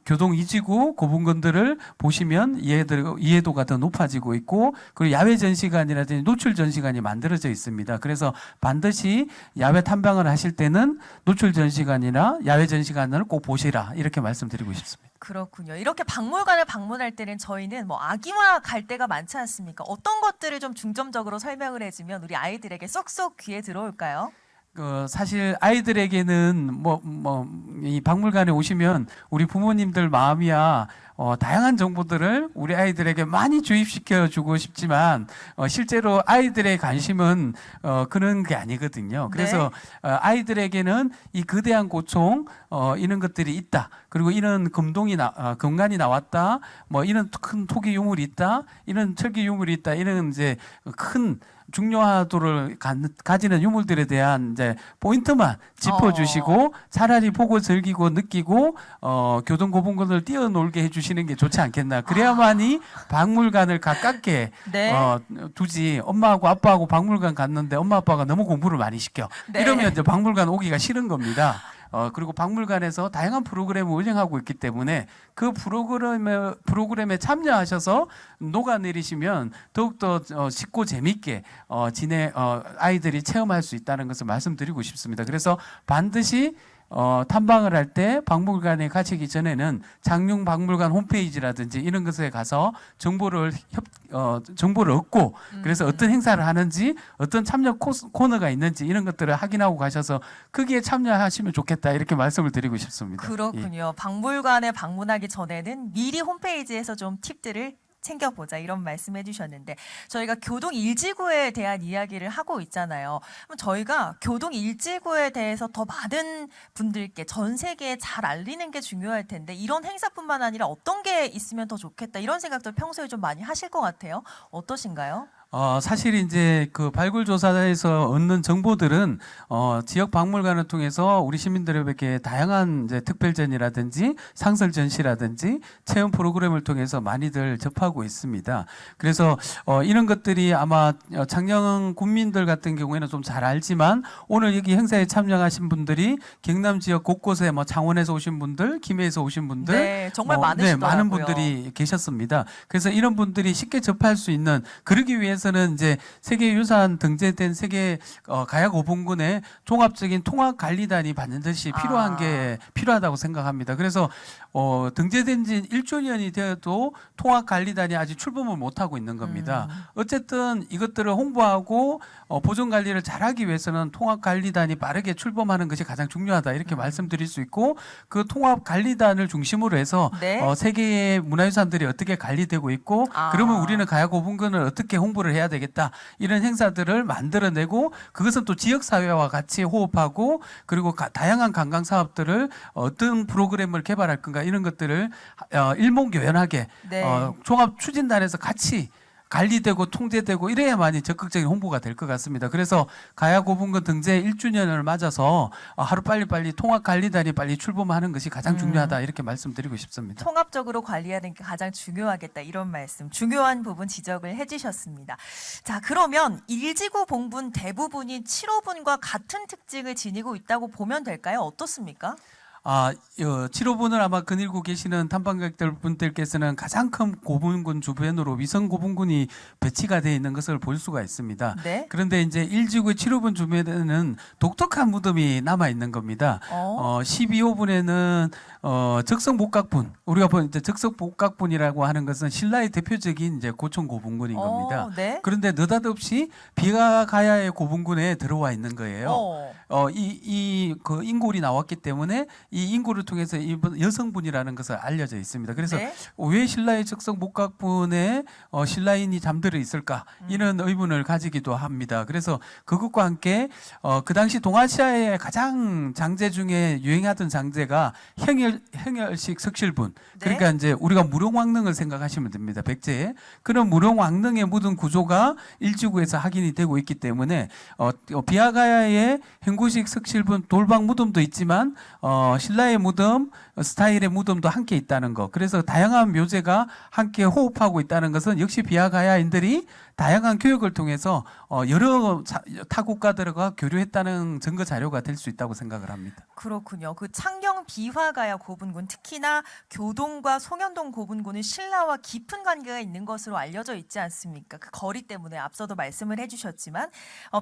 교동 2지구 고분군들을 보시면 이해도가 더 높아지고 있고 그리고 야외 전시관이라든지 노출 전시관이 만들어져 있습니다. 그래서 반드시 야외 탐방을 하실 때는 노출 전시관이나 야외 전시관을 꼭 보시라 이렇게 말씀드리고 싶습니다. 그렇군요. 이렇게 박물관을 방문할 때는 저희는 뭐 아기와 갈 때가 많지 않습니까? 어떤 것들을 좀 중점적으로 설명을 해주면 우리 아이들에게 쏙쏙 귀에 들어올까요? 사실 아이들에게는 이 박물관에 오시면 우리 부모님들 마음이야 다양한 정보들을 우리 아이들에게 많이 주입시켜 주고 싶지만 실제로 아이들의 관심은 그런 게 아니거든요. 그래서 아이들에게는 이 거대한 고총 이런 것들이 있다. 그리고 이런 금관이 나왔다. 뭐 이런 큰 토기 유물이 있다. 이런 철기 유물이 있다. 이런 이제 큰 중요하도를 가지는 유물들에 대한 이제 포인트만 짚어주시고 차라리 보고 즐기고 느끼고 교동고분군을 뛰어놀게 해주시는 게 좋지 않겠나. 그래야만이 박물관을 가깝게 두지. 엄마하고 아빠하고 박물관 갔는데 엄마 아빠가 너무 공부를 많이 시켜. 이러면 이제 박물관 오기가 싫은 겁니다. 그리고 박물관에서 다양한 프로그램을 운영하고 있기 때문에 그 프로그램에 참여하셔서 녹아내리시면 더욱더 쉽고 재밌게 아이들이 체험할 수 있다는 것을 말씀드리고 싶습니다. 그래서 반드시 탐방을 할 때 박물관에 가시기 전에는 장룡박물관 홈페이지라든지 이런 것에 가서 정보를 얻고 그래서 어떤 행사를 하는지 어떤 참여 코너가 있는지 이런 것들을 확인하고 가셔서 거기에 참여하시면 좋겠다 이렇게 말씀을 드리고 싶습니다. 그렇군요. 박물관에 방문하기 전에는 미리 홈페이지에서 좀 팁들을 챙겨보자 이런 말씀해 주셨는데 저희가 교동 일지구에 대한 이야기를 하고 있잖아요. 그럼 저희가 교동 일지구에 대해서 더 많은 분들께 전 세계에 잘 알리는 게 중요할 텐데 이런 행사뿐만 아니라 어떤 게 있으면 더 좋겠다 이런 생각들 평소에 좀 많이 하실 것 같아요. 어떠신가요? 사실 이제 그 발굴 조사에서 얻는 정보들은 지역 박물관을 통해서 우리 시민들에게 다양한 이제 특별전이라든지 상설 전시라든지 체험 프로그램을 통해서 많이들 접하고 있습니다. 그래서 이런 것들이 아마 창녕 군민들 같은 경우에는 좀 잘 알지만 오늘 여기 행사에 참여하신 분들이 경남 지역 곳곳에 뭐 창원에서 오신 분들, 김해에서 오신 분들, 네, 정말 많으시더라고요. 네, 많은 분들이 계셨습니다. 그래서 이런 분들이 쉽게 접할 수 있는 그러기 위해서는 이제 세계유산 등재된 세계 가야고분군의 종합적인 통합관리단이 반드시 필요하다고 생각합니다. 그래서 등재된 지 1주년이 되어도 통합관리단이 아직 출범을 못하고 있는 겁니다. 어쨌든 이것들을 홍보하고 보존관리를 잘하기 위해서는 통합관리단이 빠르게 출범하는 것이 가장 중요하다 이렇게 말씀드릴 수 있고 그 통합관리단을 중심으로 해서 네. 세계의 문화유산들이 어떻게 관리되고 있고 그러면 우리는 가야고분군을 어떻게 홍보를 해야 되겠다 이런 행사들을 만들어내고 그것은 또 지역사회와 같이 호흡하고 그리고 다양한 관광사업들을 어떤 프로그램을 개발할 건가 이런 것들을 일목요연하게 네. 종합추진단에서 같이 관리되고 통제되고 이래야만이 적극적인 홍보가 될 것 같습니다. 그래서 가야고분군 등재 1주년을 맞아서 하루 빨리 통합관리단이 빨리 출범하는 것이 가장 중요하다 이렇게 말씀드리고 싶습니다. 통합적으로 관리하는 게 가장 중요하겠다 이런 말씀 중요한 부분 지적을 해주셨습니다. 자 그러면 일지구 봉분 대부분이 7호분과 같은 특징을 지니고 있다고 보면 될까요? 어떻습니까? 7호분을 아마 거닐고 계시는 탐방객분들께서는 가장 큰 고분군 주변으로 위성 고분군이 배치가 되어 있는 것을 볼 수가 있습니다. 네. 그런데 이제 1지구의 7호분 주변에는 독특한 무덤이 남아 있는 겁니다. 12호분에는 적성복각분, 우리가 보는 이제 적성복각분이라고 하는 것은 신라의 대표적인 이제 고청 고분군인 겁니다. 네. 그런데 느닷없이 비가가야의 고분군에 들어와 있는 거예요. 그 인골이 나왔기 때문에 이 인골을 통해서 이번 여성분이라는 것을 알려져 있습니다. 그래서 네. 왜 신라의 적성복각분에 신라인이 잠들어 있을까 이런 의문을 가지기도 합니다. 그래서 그것과 함께 그 당시 동아시아의 가장 장제 중에 유행하던 장제가 형열식 석실분. 네. 그러니까 이제 우리가 무룡왕릉을 생각하시면 됩니다. 백제에 그런 무룡왕릉의 묻은 구조가 일지구에서 확인이 되고 있기 때문에 비아가야의 형구식 석실분 돌방 무덤도 있지만 신라의 무덤, 스타일의 무덤도 함께 있다는 것. 그래서 다양한 묘제가 함께 호흡하고 있다는 것은 역시 비아가야인들이 다양한 교육을 통해서 여러 타국가들과 교류했다는 증거 자료가 될 수 있다고 생각을 합니다. 그렇군요. 그 창녕 비화가야 고분군 특히나 교동과 송현동 고분군은 신라와 깊은 관계가 있는 것으로 알려져 있지 않습니까? 그 거리 때문에 앞서도 말씀을 해주셨지만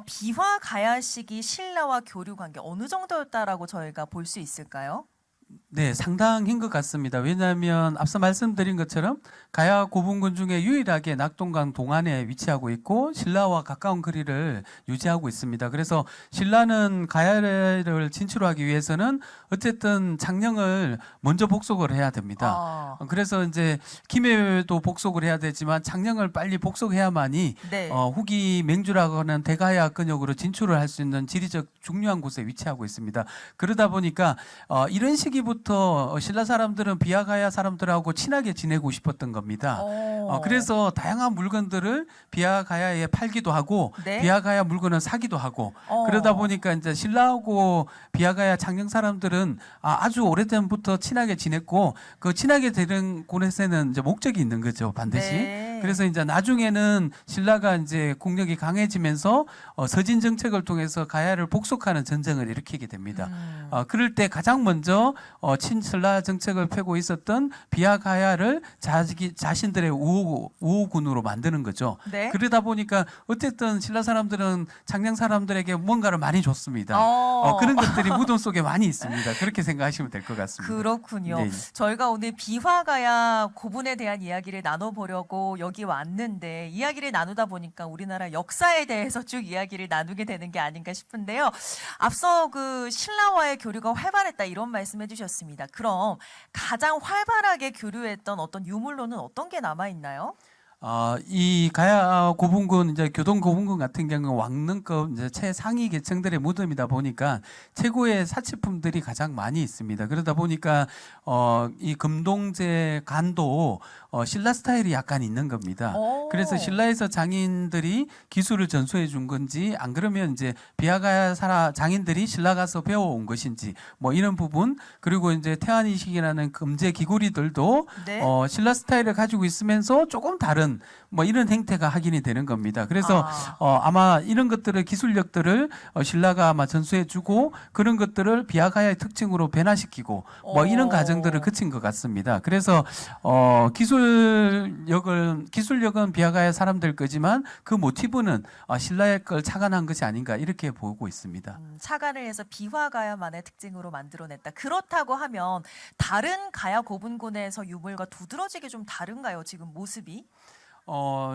비화가야식이 신라와 교류 관계 어느 정도였다라고 저희가 볼 수 있을까요? 네, 상당한 것 같습니다. 왜냐하면 앞서 말씀드린 것처럼 가야 고분군 중에 유일하게 낙동강 동안에 위치하고 있고 신라와 가까운 거리를 유지하고 있습니다. 그래서 신라는 가야를 진출하기 위해서는 어쨌든 창녕을 먼저 복속을 해야 됩니다. 그래서 이제 김해도 복속을 해야 되지만 창녕을 빨리 복속해야만이 네. 후기 맹주라고 하는 대가야 근역으로 진출을 할 수 있는 지리적 중요한 곳에 위치하고 있습니다. 그러다 보니까 이런 시기부터 신라 사람들은 비아가야 사람들하고 친하게 지내고 싶었던 겁니다. 그래서 다양한 물건들을 비아가야에 팔기도 하고 네. 비아가야 물건을 사기도 하고 그러다 보니까 이제 신라하고 비아가야 창녕 사람들은 아주 오래전부터 친하게 지냈고 그 친하게 되는 곳에는 이제 목적이 있는 거죠, 반드시. 네. 그래서 이제 나중에는 신라가 이제 국력이 강해지면서 서진 정책을 통해서 가야를 복속하는 전쟁을 일으키게 됩니다. 그럴 때 가장 먼저 친신라 정책을 펴고 있었던 비하가야를 자신들의 우호군으로 만드는 거죠. 네. 그러다 보니까 어쨌든 신라 사람들은 창녕 사람들에게 뭔가를 많이 줬습니다. 어. 그런 것들이 무덤 속에 많이 있습니다. 그렇게 생각하시면 될 것 같습니다. 그렇군요. 네. 저희가 오늘 비화가야 고분에 대한 이야기를 나눠보려고 여기 왔는데 이야기를 나누다 보니까 우리나라 역사에 대해서 쭉 이야기를 나누게 되는 게 아닌가 싶은데요. 앞서 그 신라와의 교류가 활발했다 이런 말씀해 주셨습니다. 그럼 가장 활발하게 교류했던 어떤 유물로는 어떤 게 남아있나요? 이 가야 고분군 이제 교동 고분군 같은 경우는 왕릉급 이제 최상위 계층들의 무덤이다 보니까 최고의 사치품들이 가장 많이 있습니다. 그러다 보니까 이 금동제 간도 신라 스타일이 약간 있는 겁니다. 그래서 신라에서 장인들이 기술을 전수해 준 건지 안 그러면 이제 비하가야 장인들이 신라 가서 배워온 것인지 뭐 이런 부분 그리고 이제 태안이식이라는 금제 기구리들도 네. 신라 스타일을 가지고 있으면서 조금 다른 뭐 이런 행태가 확인이 되는 겁니다. 그래서 아마 이런 것들을 기술력들을 신라가 아마 전수해주고 그런 것들을 비하가야의 특징으로 변화시키고 뭐 이런 과정들을 거친 것 같습니다. 그래서 기술력은 비하가야 사람들 거지만 그 모티브는 신라의 걸 착안한 것이 아닌가 이렇게 보고 있습니다. 착안을 해서 비화가야만의 특징으로 만들어냈다. 그렇다고 하면 다른 가야 고분군에서 유물과 두드러지게 좀 다른가요? 지금 모습이?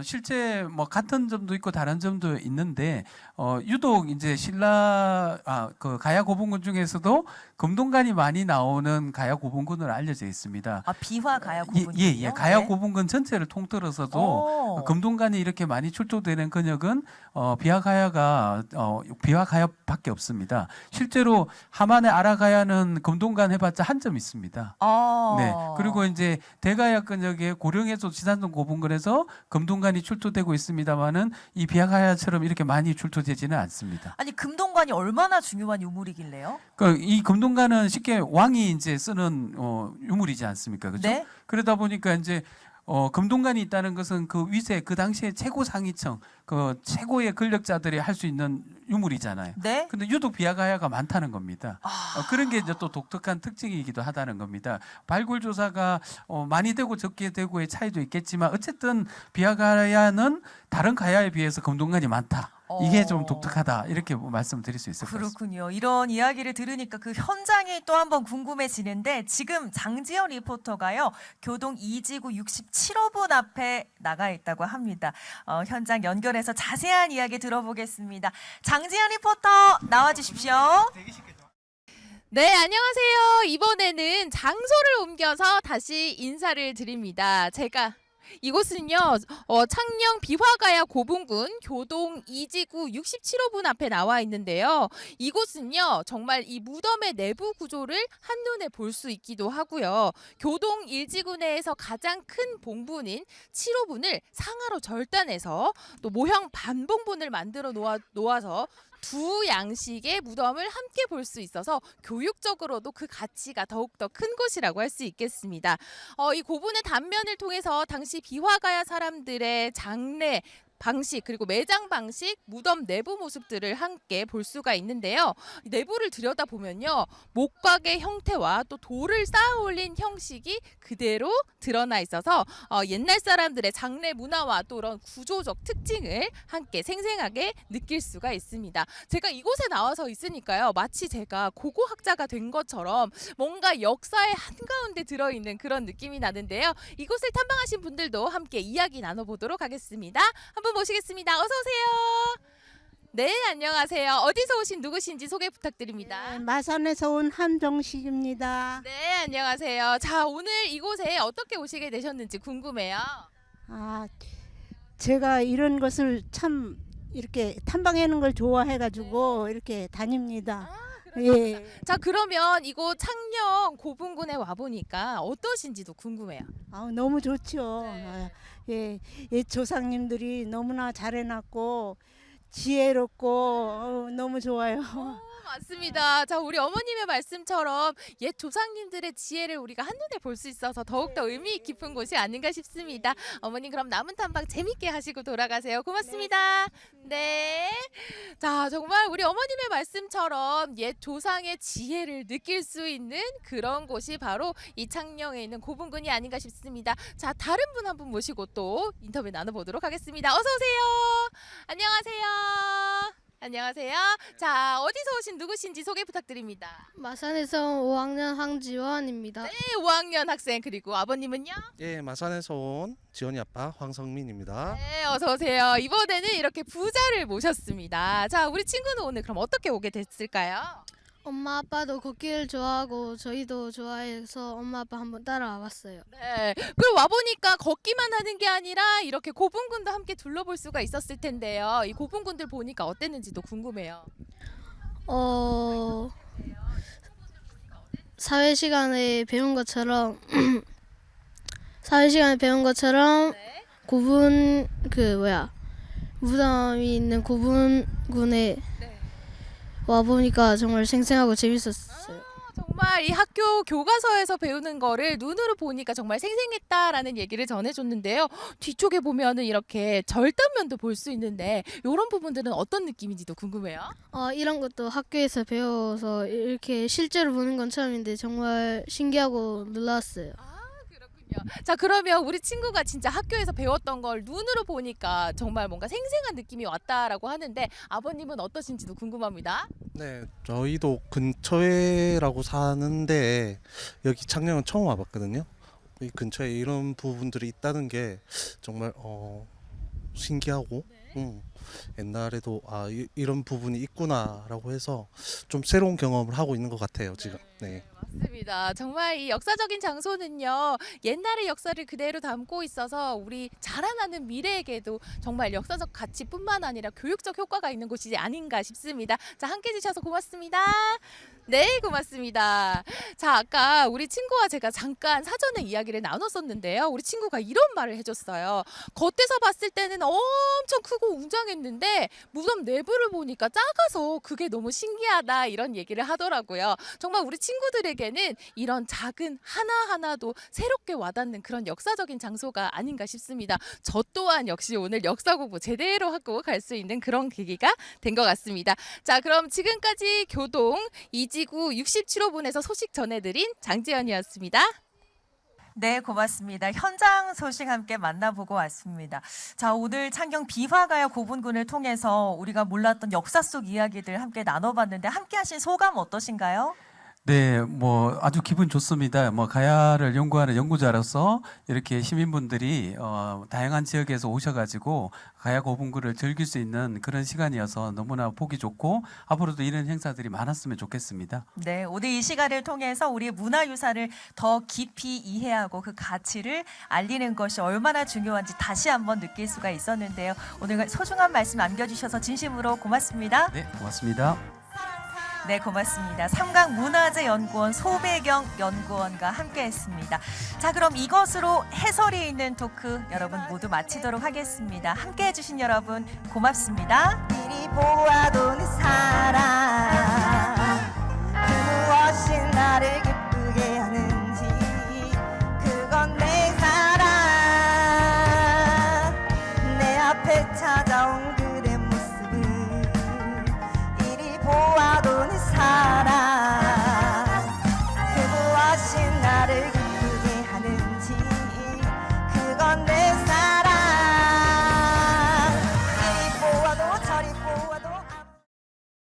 실제 뭐 같은 점도 있고 다른 점도 있는데 유독 이제 신라 그 가야 고분군 중에서도 금동관이 많이 나오는 가야 고분군으로 알려져 있습니다. 비화 가야 고분군요? 예, 가야 네. 고분군 전체를 통틀어서도 금동관이 이렇게 많이 출토되는 근역은 비화가야밖에 없습니다. 실제로 하만의 아라가야는 금동관 해봤자 한 점 있습니다. 네, 그리고 이제 대가야 근역의 고령에서 지산동 고분군에서 금동관이 출토되고 있습니다만은 이 비하가야처럼 이렇게 많이 출토되지는 않습니다. 아니 금동관이 얼마나 중요한 유물이길래요? 이 금동관은 쉽게 왕이 이제 쓰는 유물이지 않습니까? 그렇죠? 네? 그러다 보니까 이제 금동관이 있다는 것은 그 위세 그 당시에 최고 상위층 그 최고의 권력자들이 할 수 있는 유물이잖아요. 네? 근데 유독 비하가야가 많다는 겁니다. 그런 게 이제 또 독특한 특징이기도 하다는 겁니다. 발굴 조사가 많이 되고 적게 되고의 차이도 있겠지만 어쨌든 비하가야는 다른 가야에 비해서 금동관이 많다. 이게 좀 독특하다 이렇게 말씀드릴 수 있을 것 같습니다. 그렇군요. 이런 이야기를 들으니까 그 현장이 또 한번 궁금해지는데 지금 장지연 리포터가요. 교동 2지구 67호분 앞에 나가 있다고 합니다. 현장 연결해서 자세한 이야기 들어보겠습니다. 장지연 리포터 나와주십시오. 네, 안녕하세요. 이번에는 장소를 옮겨서 다시 인사를 드립니다. 이곳은요, 창녕 비화가야 고분군 교동 2지구 67호분 앞에 나와 있는데요. 이곳은요, 정말 이 무덤의 내부 구조를 한눈에 볼 수 있기도 하고요. 교동 1지구 내에서 가장 큰 봉분인 7호분을 상하로 절단해서 또 모형 반봉분을 만들어 놓아서 두 양식의 무덤을 함께 볼 수 있어서 교육적으로도 그 가치가 더욱더 큰 곳이라고 할 수 있겠습니다. 이 고분의 단면을 통해서 당시 비화가야 사람들의 장례 방식 그리고 매장 방식, 무덤 내부 모습들을 함께 볼 수가 있는데요. 내부를 들여다보면요. 목각의 형태와 또 돌을 쌓아 올린 형식이 그대로 드러나 있어서 옛날 사람들의 장례 문화와 또 그런 구조적 특징을 함께 생생하게 느낄 수가 있습니다. 제가 이곳에 나와서 있으니까요. 마치 제가 고고학자가 된 것처럼 뭔가 역사의 한가운데 들어있는 그런 느낌이 나는데요. 이곳을 탐방하신 분들도 함께 이야기 나눠보도록 하겠습니다. 한번 모시겠습니다. 어서 오세요. 네, 안녕하세요. 어디서 오신 누구신지 소개 부탁드립니다. 네, 마산에서 온 한정식입니다. 네, 안녕하세요. 자, 오늘 이곳에 어떻게 오시게 되셨는지 궁금해요. 제가 이런 것을 참 이렇게 탐방하는 걸 좋아해가지고 이렇게 다닙니다. 예. 자, 그러면 이곳 창녕 고분군에 와보니까 어떠신지도 궁금해요. 너무 좋죠. 예, 조상님들이 너무나 잘해놨고 지혜롭고 너무 좋아요. 맞습니다. 자, 우리 어머님의 말씀처럼 옛 조상님들의 지혜를 우리가 한눈에 볼 수 있어서 더욱더 의미 깊은 곳이 아닌가 싶습니다. 어머님 그럼 남은 탐방 재밌게 하시고 돌아가세요. 고맙습니다. 네. 자, 정말 우리 어머님의 말씀처럼 옛 조상의 지혜를 느낄 수 있는 그런 곳이 바로 이 창녕에 있는 고분군이 아닌가 싶습니다. 자, 다른 분 한 분 모시고 또 인터뷰 나눠보도록 하겠습니다. 어서 오세요. 안녕하세요. 안녕하세요. 자, 어디서 오신 누구신지 소개 부탁드립니다. 마산에서 5학년 황지원입니다. 네, 5학년 학생 그리고 아버님은요? 예, 마산에서 온 지원이 아빠 황성민입니다. 네, 어서 오세요. 이번에는 이렇게 부자를 모셨습니다. 자, 우리 친구는 오늘 그럼 어떻게 오게 됐을까요? 엄마 아빠도 걷기를 좋아하고 저희도 좋아해서 엄마 아빠 한번 따라와 봤어요. 네, 그리고 와보니까 걷기만 하는 게 아니라 이렇게 고분군도 함께 둘러볼 수가 있었을 텐데요. 이 고분군들 보니까 어땠는지도 궁금해요. 사회 시간에 배운 것처럼 네. 고분 무덤이 있는 고분군에 네. 와 보니까 정말 생생하고 재밌었어요. 정말 이 학교 교과서에서 배우는 거를 눈으로 보니까 정말 생생했다라는 얘기를 전해줬는데요. 뒤쪽에 보면은 이렇게 절단면도 볼 수 있는데 이런 부분들은 어떤 느낌인지도 궁금해요. 이런 것도 학교에서 배워서 이렇게 실제로 보는 건 처음인데 정말 신기하고 놀랐어요. 자, 그러면 우리 친구가 진짜 학교에서 배웠던 걸 눈으로 보니까 정말 뭔가 생생한 느낌이 왔다라고 하는데 아버님은 어떠신지도 궁금합니다. 네, 저희도 근처에라고 사는데 여기 창녕은 처음 와봤거든요. 이 근처에 이런 부분들이 있다는 게 정말 신기하고 옛날에도 이런 부분이 있구나라고 해서 좀 새로운 경험을 하고 있는 것 같아요, 지금. 네. 맞습니다. 정말 이 역사적인 장소는요, 옛날의 역사를 그대로 담고 있어서 우리 자라나는 미래에게도 정말 역사적 가치뿐만 아니라 교육적 효과가 있는 곳이 아닌가 싶습니다. 자, 함께 해주셔서 고맙습니다. 네, 고맙습니다. 자, 아까 우리 친구와 제가 잠깐 사전에 이야기를 나눴었는데요. 우리 친구가 이런 말을 해줬어요. 겉에서 봤을 때는 엄청 크고 웅장했는데 무덤 내부를 보니까 작아서 그게 너무 신기하다 이런 얘기를 하더라고요. 정말 우리 친구들에게는 이런 작은 하나하나도 새롭게 와닿는 그런 역사적인 장소가 아닌가 싶습니다. 저 또한 역시 오늘 역사 공부 제대로 하고 갈 수 있는 그런 계기가 된 것 같습니다. 자, 그럼 지금까지 교동 이지구 67호분에서 소식 전해드린 장지연이었습니다. 네, 고맙습니다. 현장 소식 함께 만나보고 왔습니다. 자, 오늘 창녕 비화가야 고분군을 통해서 우리가 몰랐던 역사 속 이야기들 함께 나눠봤는데 함께 하신 소감 어떠신가요? 네, 뭐 아주 기분 좋습니다. 뭐 가야를 연구하는 연구자로서 이렇게 시민분들이 다양한 지역에서 오셔가지고 가야 고분군을 즐길 수 있는 그런 시간이어서 너무나 보기 좋고 앞으로도 이런 행사들이 많았으면 좋겠습니다. 네, 오늘 이 시간을 통해서 우리의 문화유산을 더 깊이 이해하고 그 가치를 알리는 것이 얼마나 중요한지 다시 한번 느낄 수가 있었는데요. 오늘 소중한 말씀 남겨주셔서 진심으로 고맙습니다. 네, 고맙습니다. 네, 고맙습니다. 삼강문화재연구원 소배경 연구원과 함께했습니다. 자, 그럼 이것으로 해설이 있는 토크 여러분 모두 마치도록 하겠습니다. 함께해 주신 여러분 고맙습니다.